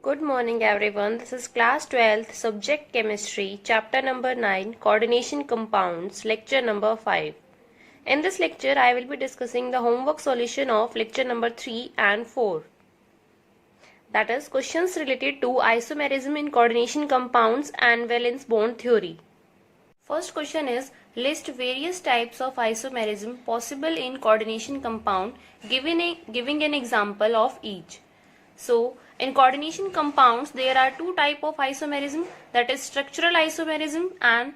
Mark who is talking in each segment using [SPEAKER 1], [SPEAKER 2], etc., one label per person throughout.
[SPEAKER 1] Good morning everyone. This is class 12th subject chemistry chapter number 9 coordination compounds lecture number 5. In this lecture I will be discussing the homework solution of lecture number 3 and 4. That is questions related to isomerism in coordination compounds and valence bond theory. First question is list various types of isomerism possible in coordination compound giving an example of each. So, in coordination compounds, there are two types of isomerism, that is structural isomerism and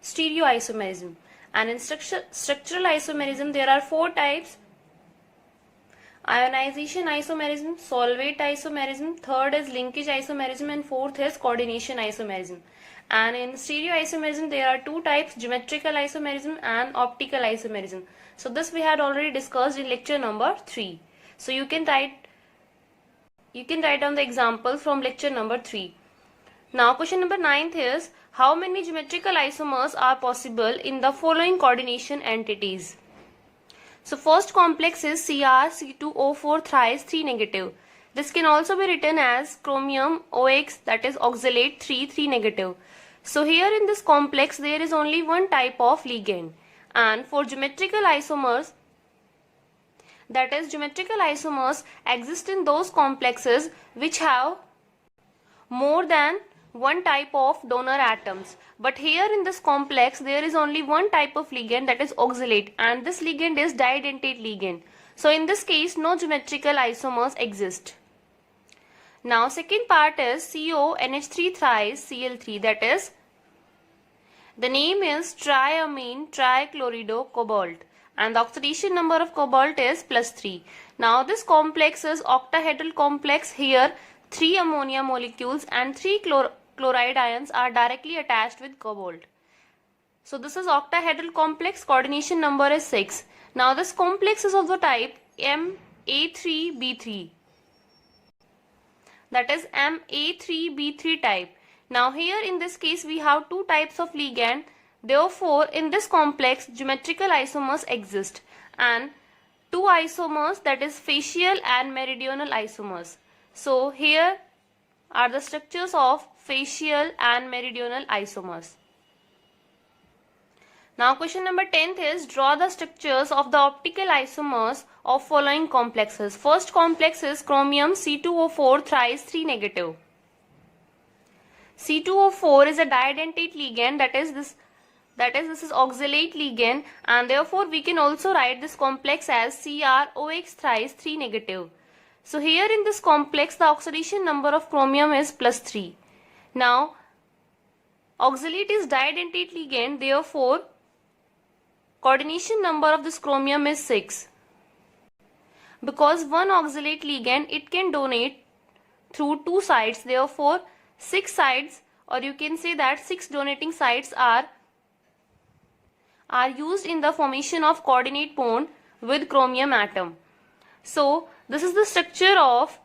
[SPEAKER 1] stereoisomerism. And in structural isomerism, there are four types: ionization isomerism, solvate isomerism, third is linkage isomerism, and fourth is coordination isomerism. And in stereoisomerism, there are two types: geometrical isomerism and optical isomerism. So this we had already discussed in lecture number 3. So you can write down the example from lecture number 3. Now question number 9 is how many geometrical isomers are possible in the following coordination entities. So first complex is Cr C2O4 thrice 3 negative. This can also be written as chromium OX, that is oxalate 3 negative. So here in this complex there is only one type of ligand, and for geometrical isomers, that is geometrical isomers exist in those complexes which have more than one type of donor atoms. But here in this complex there is only one type of ligand, that is oxalate, and this ligand is didentate ligand. So in this case no geometrical isomers exist. Now second part is CONH3 thrice Cl3, that is the name is triamine trichlorido-cobalt, and the oxidation number of cobalt is +3. Now this complex is octahedral complex. Here 3 ammonia molecules and 3 chloride ions are directly attached with cobalt. So this is octahedral complex. Coordination number is 6. Now this complex is of the type Ma3B3, that is Ma3B3 type. Now here in this case we have two types of ligand. Therefore, in this complex, geometrical isomers exist, and two isomers, that is facial and meridional isomers. So here are the structures of facial and meridional isomers. Now question number 10 is draw the structures of the optical isomers of following complexes. First complex is chromium C2O4 thrice 3 negative. C2O4 is a didentate ligand, that is this is oxalate ligand, and therefore we can also write this complex as CrOX thrice 3 negative. So here in this complex the oxidation number of chromium is +3. Now oxalate is didentate ligand, therefore coordination number of this chromium is 6. Because one oxalate ligand, it can donate through two sides, therefore 6 sides, or you can say that 6 donating sides are used in the formation of coordinate bond with chromium atom. So this is the structure of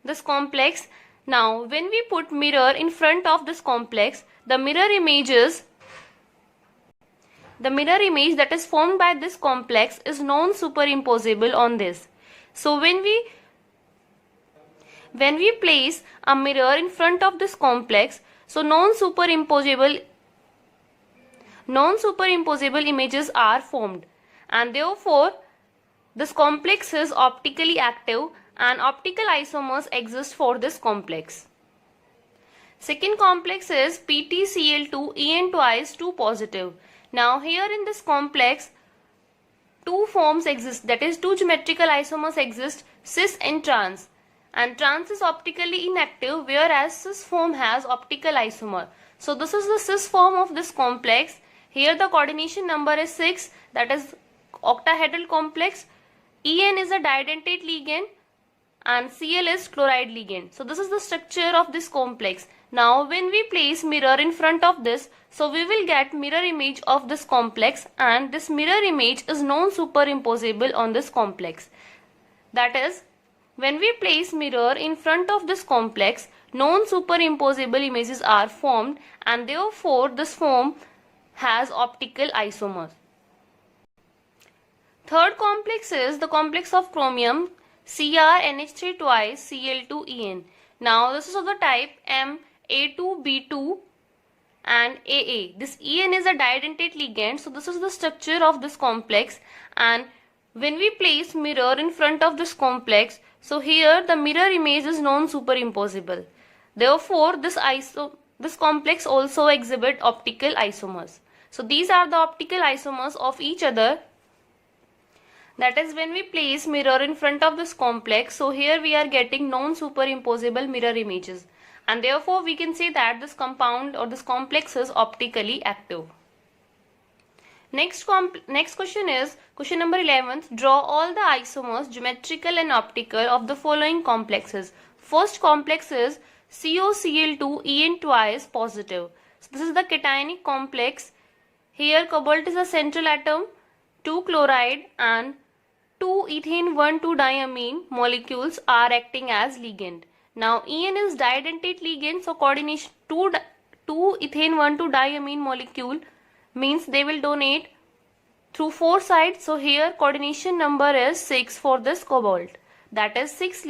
[SPEAKER 1] this complex. Now when we put mirror in front of this complex, the mirror image that is formed by this complex is non-superimposable on this. So when we place a mirror in front of this complex, so non-superimposable images are formed, and therefore this complex is optically active and optical isomers exist for this complex. Second complex is PtCl2 En twice 2 positive. Now here in this complex two forms exist, that is two geometrical isomers exist, cis and trans. And trans is optically inactive, whereas cis form has optical isomer. So this is the cis form of this complex. Here the coordination number is 6, that is octahedral complex. En is a didentate ligand and Cl is chloride ligand. So this is the structure of this complex. Now when we place mirror in front of this, so we will get mirror image of this complex, and this mirror image is non-superimposable on this complex. That is, when we place mirror in front of this complex, non-superimposable images are formed, and therefore this form has optical isomers. Third complex is the complex of chromium CrNH3 twice Cl2En. Now this is of the type Ma2B2 and AA. This En is a didentate ligand, so this is the structure of this complex, and when we place mirror in front of this complex, so here the mirror image is non-superimposable. Therefore this complex also exhibit optical isomers. So these are the optical isomers of each other. That is, when we place mirror in front of this complex, so here we are getting non-superimposable mirror images, and therefore we can say that this compound or this complex is optically active. Next question is question number 11. Draw all the isomers, geometrical and optical, of the following complexes. First complex is COCl2En twice positive. So this is the cationic complex. Here cobalt is a central atom, 2 chloride and 2 ethane 1,2-diamine molecules are acting as ligand. Now En is didentate ligand, so coordination 2 ethane 1,2-diamine molecule means they will donate through 4 sides. So here coordination number is 6 for this cobalt. That is 6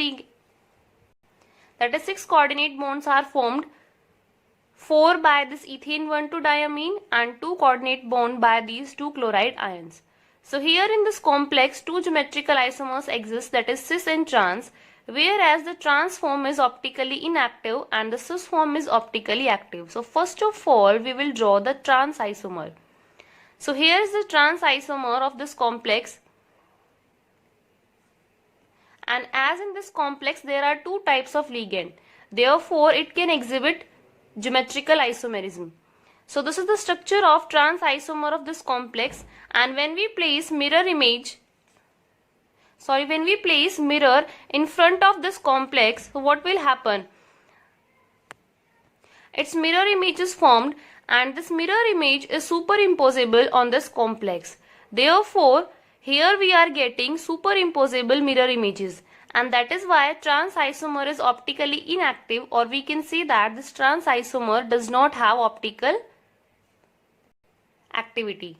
[SPEAKER 1] coordinate bonds are formed, 4 by this ethane 1,2-diamine and 2 coordinate bond by these 2 chloride ions. So here in this complex 2 geometrical isomers exist, that is cis and trans, whereas the trans form is optically inactive and the cis form is optically active. So first of all we will draw the trans isomer. So here is the trans isomer of this complex, and as in this complex there are 2 types of ligand, therefore it can exhibit geometrical isomerism. So this is the structure of trans isomer of this complex, and when we place mirror in front of this complex, so what will happen? Its mirror image is formed, and this mirror image is superimposable on this complex. Therefore here we are getting superimposable mirror images, and that is why trans isomer is optically inactive, or we can say that this trans isomer does not have optical activity.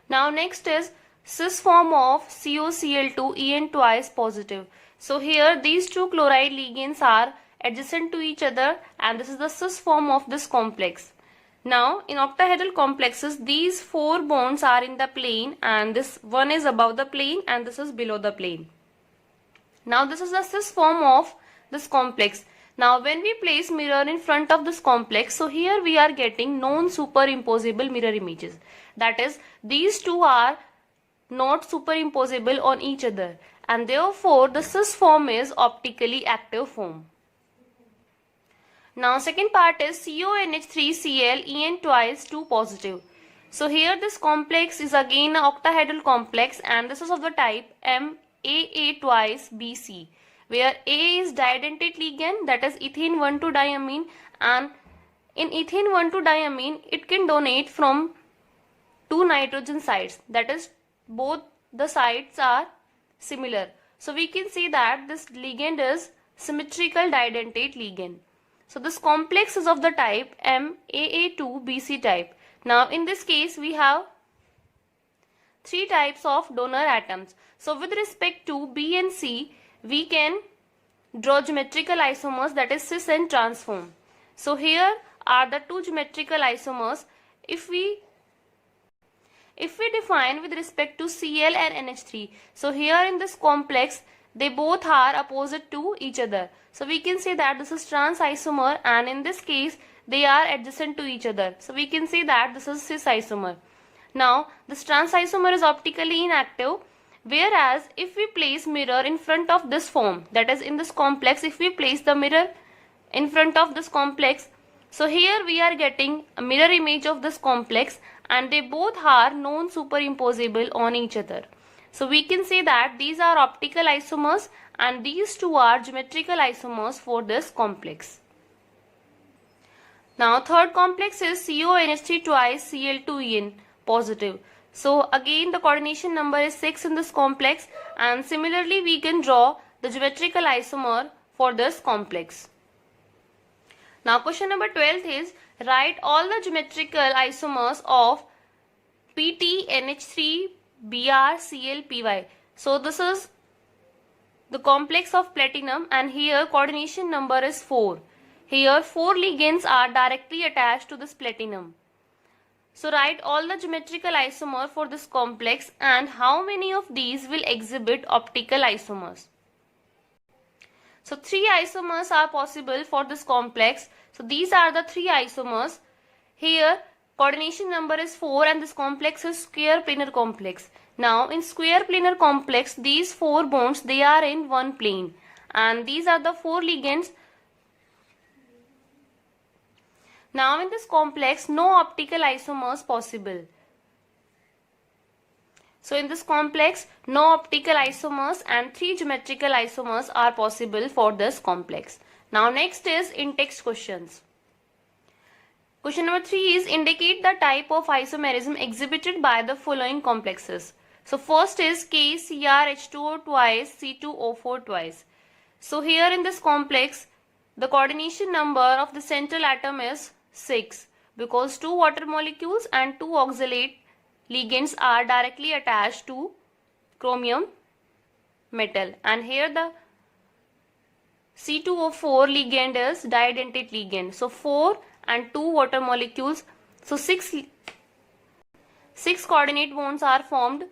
[SPEAKER 1] Now next is cis form of COCl2En twice positive. So here these 2 chloride ligands are adjacent to each other, and this is the cis form of this complex. Now in octahedral complexes these 4 bonds are in the plane, and this one is above the plane and this is below the plane. Now this is the cis form of this complex. Now when we place mirror in front of this complex, so here we are getting non-superimposable mirror images. That is, these 2 are not superimposable on each other, and therefore the cis form is optically active form. Now second part is CONH3Cl En twice 2 positive. So here this complex is again an octahedral complex, and this is of the type MAA twice BC, where A is didentate ligand, that is ethane 1,2-diamine, and in ethane 1,2-diamine it can donate from 2 nitrogen sides, that is both the sides are similar. So we can see that this ligand is symmetrical didentate ligand. So this complex is of the type MAA2BC type. Now in this case we have 3 types of donor atoms. So with respect to B and C, we can draw geometrical isomers, that is cis and trans form. So here are the 2 geometrical isomers. If we define with respect to Cl and NH3, so here in this complex they both are opposite to each other. So we can say that this is trans isomer, and in this case they are adjacent to each other. So we can say that this is cis isomer. Now this trans isomer is optically inactive, whereas if we place mirror in front of this form, that is in this complex, if we place the mirror in front of this complex, so here we are getting a mirror image of this complex, and they both are non-superimposable on each other. So we can say that these are optical isomers, and these 2 are geometrical isomers for this complex. Now third complex is CONH3 twice Cl2En positive. So again the coordination number is 6 in this complex, and similarly we can draw the geometrical isomer for this complex. Now question number 12 is write all the geometrical isomers of PT NH3 Br Cl Py. So this is the complex of platinum, and here coordination number is 4. Here 4 ligands are directly attached to this platinum. So write all the geometrical isomer for this complex and how many of these will exhibit optical isomers. So 3 isomers are possible for this complex. So these are the 3 isomers. Here coordination number is 4 and this complex is square planar complex. Now in square planar complex, these 4 bonds, they are in one plane and these are the 4 ligands. Now in this complex, no optical isomers possible. So in this complex, no optical isomers and 3 geometrical isomers are possible for this complex. Now next is in-text questions. Question number 3 is indicate the type of isomerism exhibited by the following complexes. So first is KCrH2O twice, C2O4 twice. So here in this complex, the coordination number of the central atom is 6 because 2 water molecules and 2 oxalate ligands are directly attached to chromium metal, and here the C2O4 ligand is didentate ligand. So 4 and 2 water molecules. So 6 coordinate bonds are formed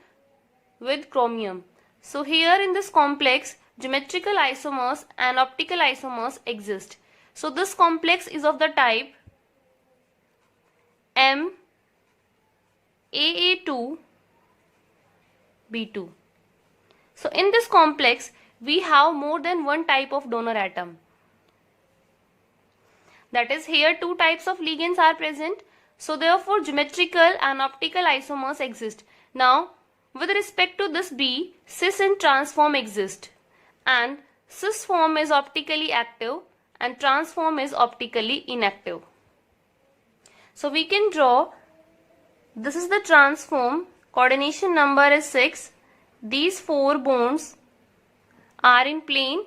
[SPEAKER 1] with chromium. So here in this complex, geometrical isomers and optical isomers exist. So this complex is of the type MAA2 B2. So in this complex, we have more than one type of donor atom. That is, here 2 types of ligands are present. So therefore geometrical and optical isomers exist. Now with respect to this B, cis and trans form exist, and cis form is optically active and trans form is optically inactive. So we can draw, this is the trans form, coordination number is 6, these 4 bonds are in plane.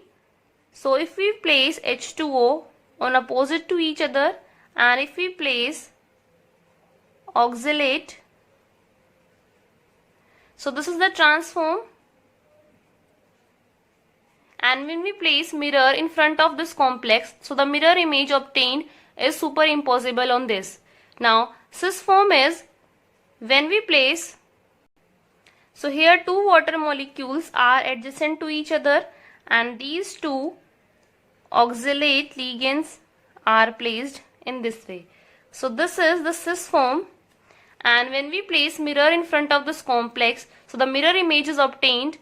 [SPEAKER 1] So if we place H2O on opposite to each other and if we place oxalate, so this is the trans form, and when we place mirror in front of this complex, so the mirror image obtained is superimposable on this. Now cis form is when we place, so here 2 water molecules are adjacent to each other and these 2 oxalate ligands are placed in this way. So this is the cis form, and when we place mirror in front of this complex, so the mirror image is obtained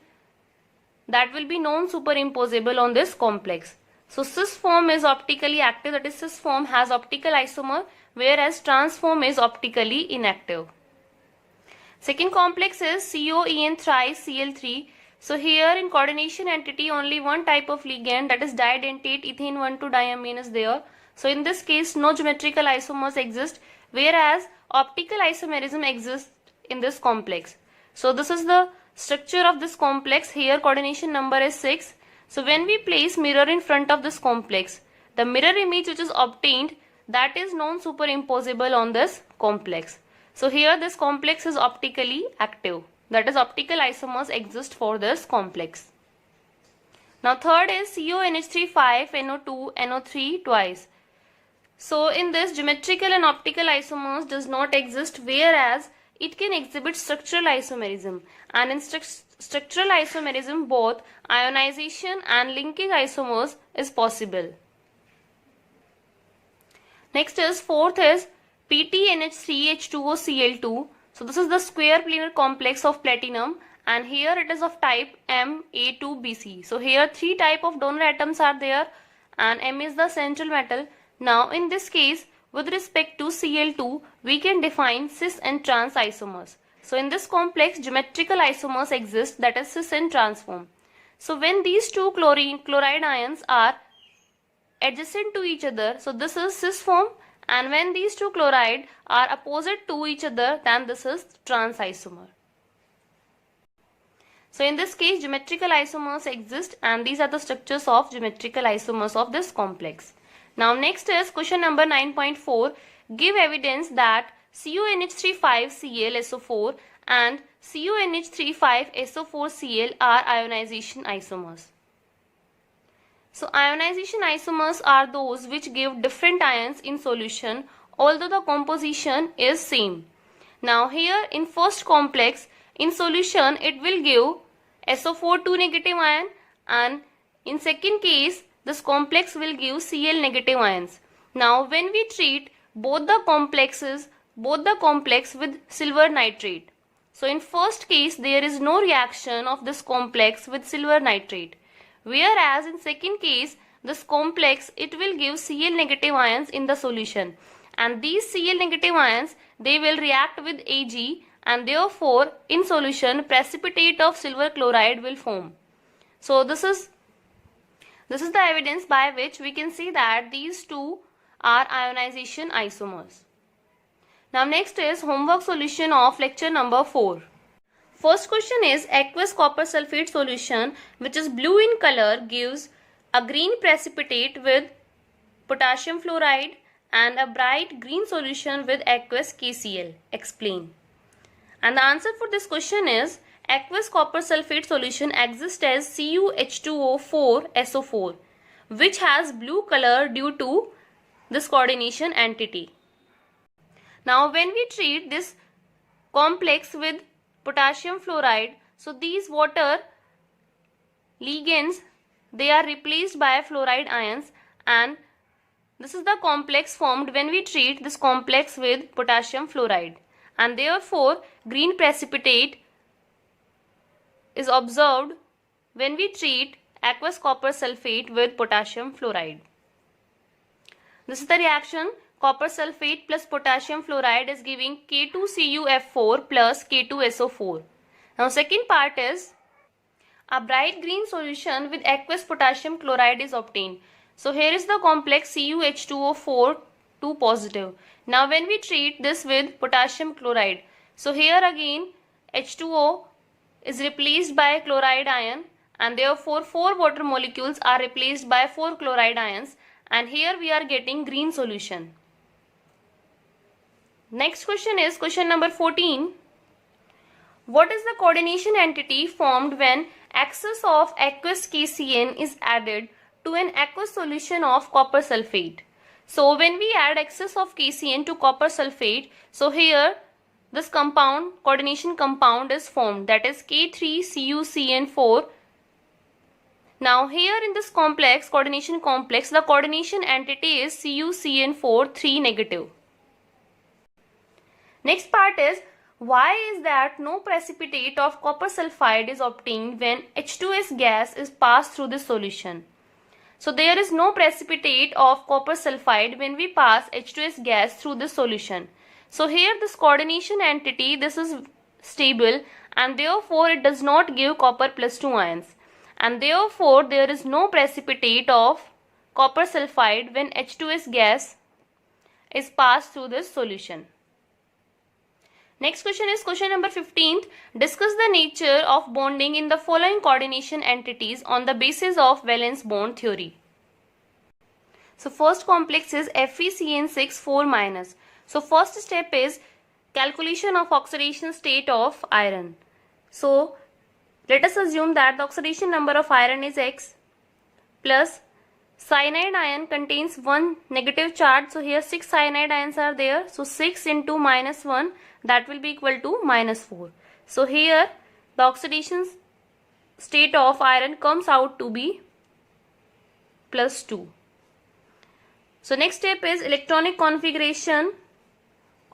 [SPEAKER 1] that will be non-superimposable on this complex. So cis form is optically active, that is cis form has optical isomer, whereas trans form is optically inactive. Second complex is COEN thrice Cl3. So here in coordination entity only one type of ligand, that is didentate ethane 1,2-diamine is there. So in this case no geometrical isomers exist, whereas optical isomerism exists in this complex. So this is the structure of this complex. Here coordination number is 6. So when we place mirror in front of this complex, the mirror image which is obtained, that is non-superimposable on this complex. So here this complex is optically active, that is optical isomers exist for this complex. Now third is CONH3 5NO2 NO3 twice. So in this geometrical and optical isomers does not exist, whereas it can exhibit structural isomerism, and in structural isomerism both ionization and linkage isomers is possible. Next is fourth is PTNH3H2OCl2. So this is the square planar complex of platinum, and here it is of type Ma2Bc. So here 3 type of donor atoms are there and M is the central metal. Now in this case, with respect to Cl2, we can define cis and trans isomers. So in this complex, geometrical isomers exist, that is cis and trans form. So when these 2 chloride ions are adjacent to each other, so this is cis form, and when these 2 chloride are opposite to each other, then this is trans isomer. So in this case, geometrical isomers exist, and these are the structures of geometrical isomers of this complex. Now next is question number 9.4. Give evidence that CONH3,5Cl SO4 and CONH3,5SO4Cl are ionization isomers. So ionization isomers are those which give different ions in solution although the composition is same. Now here in first complex in solution it will give SO4 2 negative ion, and in second case this complex will give Cl negative ions. Now when we treat both the complex with silver nitrate. So in first case there is no reaction of this complex with silver nitrate. Whereas in second case this complex it will give Cl negative ions in the solution, and these Cl negative ions they will react with Ag, and therefore in solution precipitate of silver chloride will form. So this is the evidence by which we can see that these two are ionization isomers. Now next is homework solution of lecture number 4. First question is aqueous copper sulfate solution which is blue in color gives a green precipitate with potassium fluoride and a bright green solution with aqueous KCl. Explain. And the answer for this question is aqueous copper sulfate solution exists as CuH2O4SO4 which has blue color due to this coordination entity. Now when we treat this complex with potassium fluoride, so these water ligands they are replaced by fluoride ions, and this is the complex formed when we treat this complex with potassium fluoride, and therefore green precipitate is observed when we treat aqueous copper sulfate with potassium fluoride. This is the reaction. Copper sulfate plus potassium fluoride is giving K2CuF4 plus K2SO4. Now second part is a bright green solution with aqueous potassium chloride is obtained. So here is the complex CuH2O4 2 positive. Now when we treat this with potassium chloride, so here again H2O is replaced by chloride ion, and therefore 4 water molecules are replaced by 4 chloride ions, and here we are getting green solution. Next question is question number 14. What is the coordination entity formed when excess of aqueous KCN is added to an aqueous solution of copper sulfate? So when we add excess of KCN to copper sulfate, so here this compound, coordination compound is formed, that is K3CuCN4. Now here in this complex, coordination complex, the coordination entity is CuCN4 3 negative. Next part is why is that no precipitate of copper sulfide is obtained when H2S gas is passed through this solution. So there is no precipitate of copper sulfide when we pass H2S gas through this solution. So here this coordination entity, this is stable, and therefore it does not give copper plus 2 ions, and therefore there is no precipitate of copper sulfide when H2S gas is passed through this solution. Next question is question number 15. Discuss the nature of bonding in the following coordination entities on the basis of valence bond theory. So first complex is FeCN6 4-. So first step is calculation of oxidation state of iron. So let us assume that the oxidation number of iron is X, plus cyanide ion contains 1 negative charge. So here 6 cyanide ions are there. So 6 into -1, that will be equal to -4. So here the oxidation state of iron comes out to be +2. So next step is electronic configuration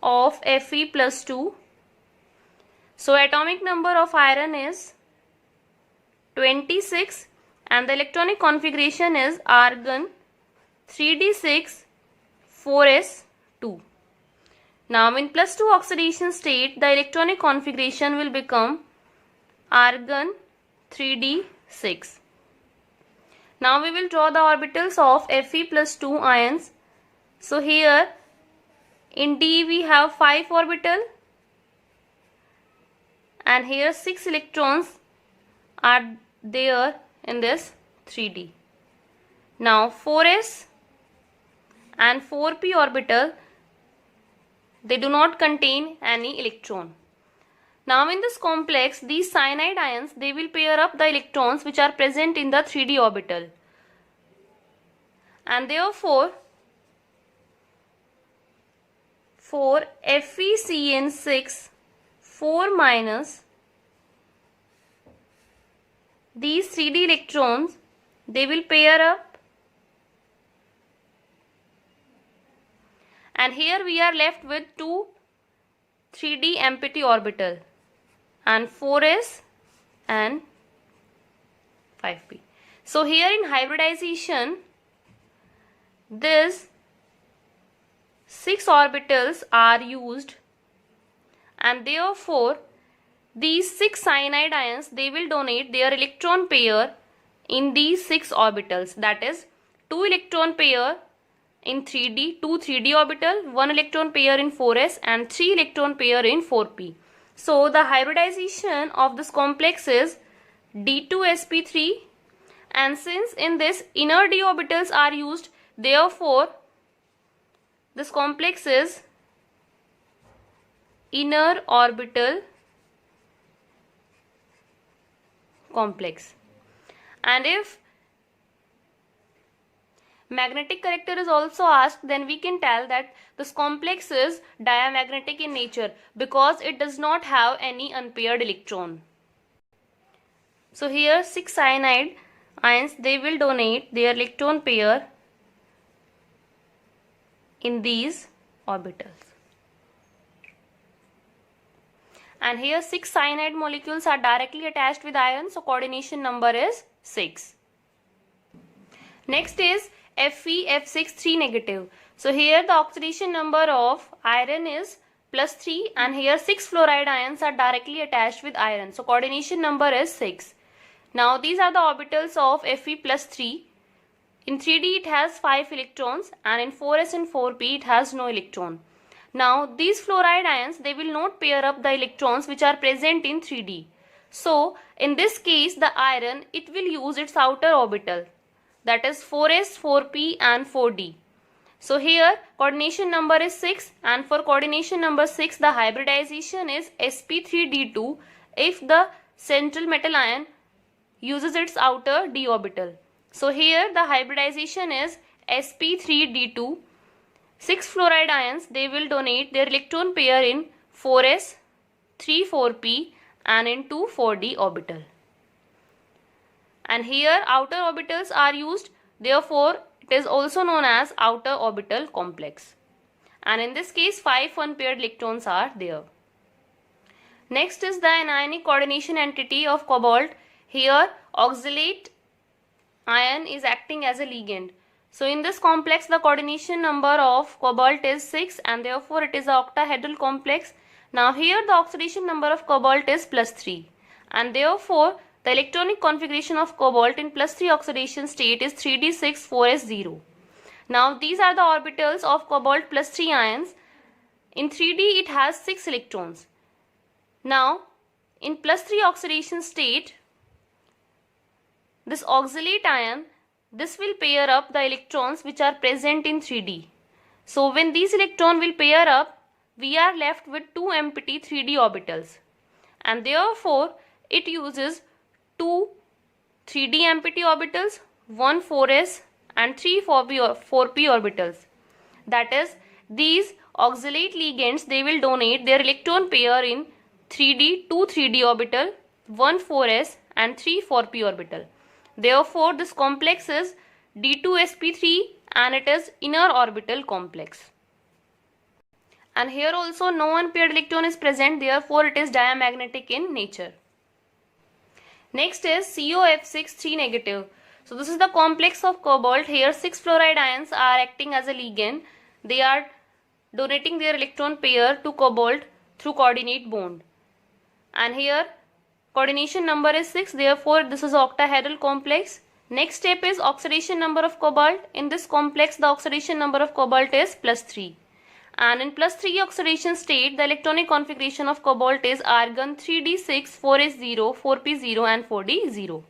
[SPEAKER 1] of Fe plus 2. So atomic number of iron is 26 and the electronic configuration is argon 3d6 4s2. Now in +2 oxidation state, the electronic configuration will become argon 3d6. Now we will draw the orbitals of Fe plus 2 ions. So here in D we have 5 orbital and here 6 electrons are there in this 3D. Now 4s and 4p orbital, they do not contain any electron. Now in this complex, these cyanide ions, they will pair up the electrons which are present in the 3D orbital. and therefore for FeCN6 4 minus these 3d electrons, they will pair up, and here we are left with two 3d empty orbital and 4s and 5p. So here in hybridization, these 6 orbitals are used, and therefore these 6 cyanide ions, they will donate their electron pair in these 6 orbitals, that is 2 electron pair in 3d, 2 3d orbital, 1 electron pair in 4s and 3 electron pair in 4p. So the hybridization of this complex is D2sp3, and since in this inner d orbitals are used, therefore this complex is inner orbital complex. And if magnetic character is also asked, then we can tell that this complex is diamagnetic in nature because it does not have any unpaired electron. So here 6 cyanide ions, they will donate their electron pair in these orbitals. And here 6 cyanide molecules are directly attached with iron, so coordination number is 6. Next is Fe(F6) 3 negative. So here the oxidation number of iron is +3, and here 6 fluoride ions are directly attached with iron, so coordination number is 6. Now these are the orbitals of Fe+3. In 3d it has 5 electrons, and in 4s and 4p it has no electron. Now these fluoride ions, they will not pair up the electrons which are present in 3d. So in this case the iron, it will use its outer orbital, that is 4s, 4p and 4d. So here coordination number is 6, and for coordination number 6 the hybridization is sp3d2 if the central metal ion uses its outer d orbital. So here the hybridization is sp3d2. 6 fluoride ions, they will donate their electron pair in 4s, 3 4p and in 2 4d orbital. And here outer orbitals are used, therefore it is also known as outer orbital complex. And in this case 5 unpaired electrons are there. Next is the anionic coordination entity of cobalt. Here oxalate ion is acting as a ligand. So in this complex the coordination number of cobalt is 6, and therefore it is an octahedral complex. Now here the oxidation number of cobalt is +3, and therefore the electronic configuration of cobalt in +3 oxidation state is 3d6 4s0. Now these are the orbitals of cobalt +3 ions. In 3d it has 6 electrons. Now in +3 oxidation state, this oxalate ion, this will pair up the electrons which are present in 3d. So when these electrons will pair up, we are left with 2 empty 3d orbitals, and therefore it uses 2 3d empty orbitals, 1 4s and 3 4p orbitals. That is, these oxalate ligands, they will donate their electron pair in 3d, 2 3d orbital, 1 4s and 3 4p orbital. Therefore this complex is D2sp3 and it is inner orbital complex. And here also no unpaired electron is present, therefore it is diamagnetic in nature. Next is COF6 3 negative. So this is the complex of cobalt. Here 6 fluoride ions are acting as a ligand. They are donating their electron pair to cobalt through coordinate bond. And here coordination number is 6, therefore this is octahedral complex. Next step is oxidation number of cobalt. In this complex the oxidation number of cobalt is +3. And in +3 oxidation state, the electronic configuration of cobalt is argon 3d6, 4s0, 4p0 and 4d0.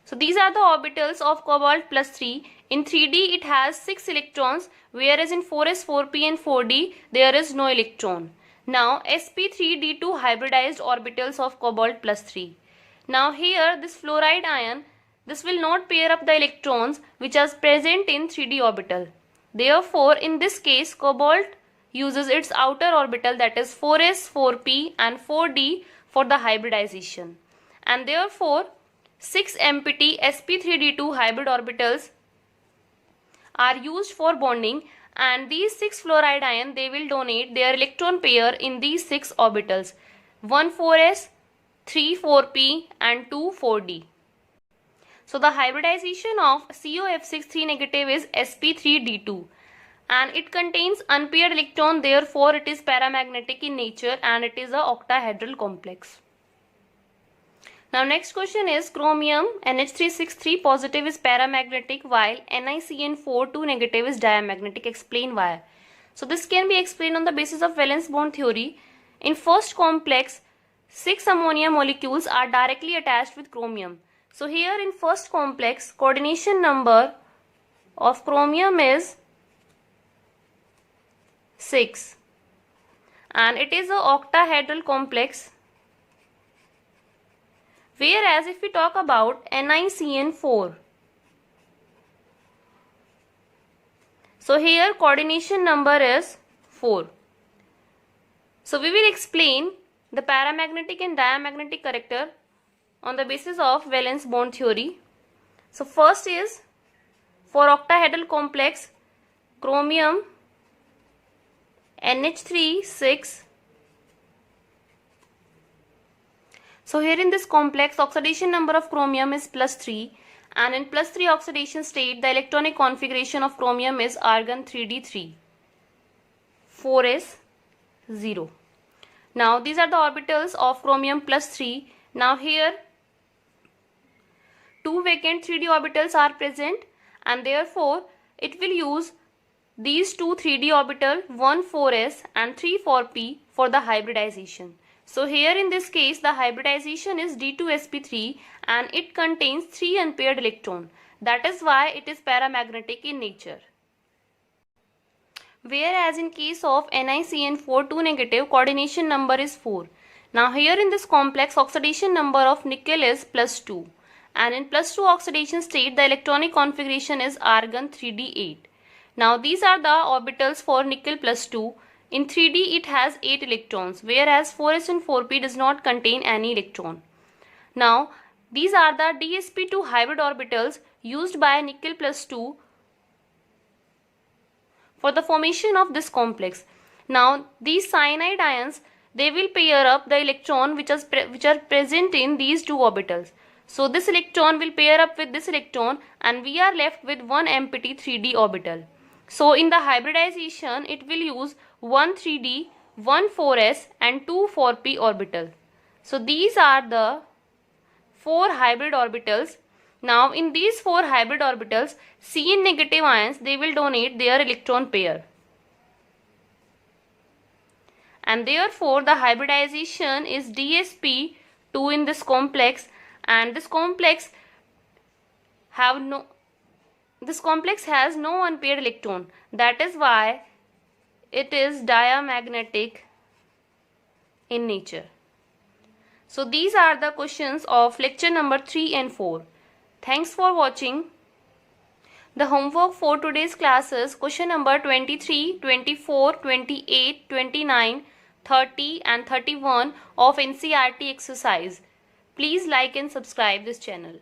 [SPEAKER 1] So these are the orbitals of cobalt +3. In 3d it has 6 electrons, whereas in 4s, 4p and 4d there is no electron. Now sp3d2 hybridized orbitals of cobalt +3. Now here this fluoride ion, this will not pair up the electrons which are present in 3d orbital. Therefore, in this case, cobalt uses its outer orbital, that is 4s, 4p and 4d for the hybridization. And therefore, 6 empty sp3d2 hybrid orbitals are used for bonding, and these 6 fluoride ion, they will donate their electron pair in these 6 orbitals, 1 4s, 3 4p and 2 4d. So the hybridization of COF6 3 negative is sp3d2 and it contains unpaired electron, therefore it is paramagnetic in nature and it is a octahedral complex. Now next question is, chromium NH363 positive is paramagnetic while NiCN4 2 negative is diamagnetic. Explain why. So this can be explained on the basis of valence bond theory. In first complex, 6 ammonia molecules are directly attached with chromium. So here in first complex, coordination number of chromium is 6 and it is a octahedral complex. Whereas if we talk about NiCN4, so here coordination number is 4. So we will explain the paramagnetic and diamagnetic character on the basis of valence bond theory. So first is, for octahedral complex, chromium NH3 6. So here in this complex, oxidation number of chromium is +3 and in +3 oxidation state, the electronic configuration of chromium is argon 3d3, 4s 0. Now these are the orbitals of chromium +3. Now here 2 vacant 3d orbitals are present and therefore it will use these 2 3d orbital, 1 4s and 3 4p for the hybridization. So here in this case, the hybridization is d2sp3 and it contains 3 unpaired electron. That is why it is paramagnetic in nature. Whereas in case of NiCN4 2 negative, coordination number is 4. Now here in this complex, oxidation number of nickel is +2 and in +2 oxidation state, the electronic configuration is argon 3d8. Now these are the orbitals for nickel +2. In 3d it has 8 electrons, whereas 4s and 4p does not contain any electron. Now these are the dsp2 hybrid orbitals used by nickel +2 for the formation of this complex. Now these cyanide ions, they will pair up the electron which are present in these 2 orbitals. So this electron will pair up with this electron and we are left with one empty 3d orbital. So in the hybridization, it will use 1 3d, 1 4s and 2 4p orbital. So these are the 4 hybrid orbitals. Now in these 4 hybrid orbitals, Cn negative ions, they will donate their electron pair. And therefore the hybridization is dsp2 in this complex, and this complex has no unpaired electron. That is why it is diamagnetic in nature. So these are the questions of lecture number 3 and 4. Thanks for watching. The homework for today's classes, question number 23, 24, 28, 29, 30 and 31 of NCERT exercise. Please like and subscribe this channel.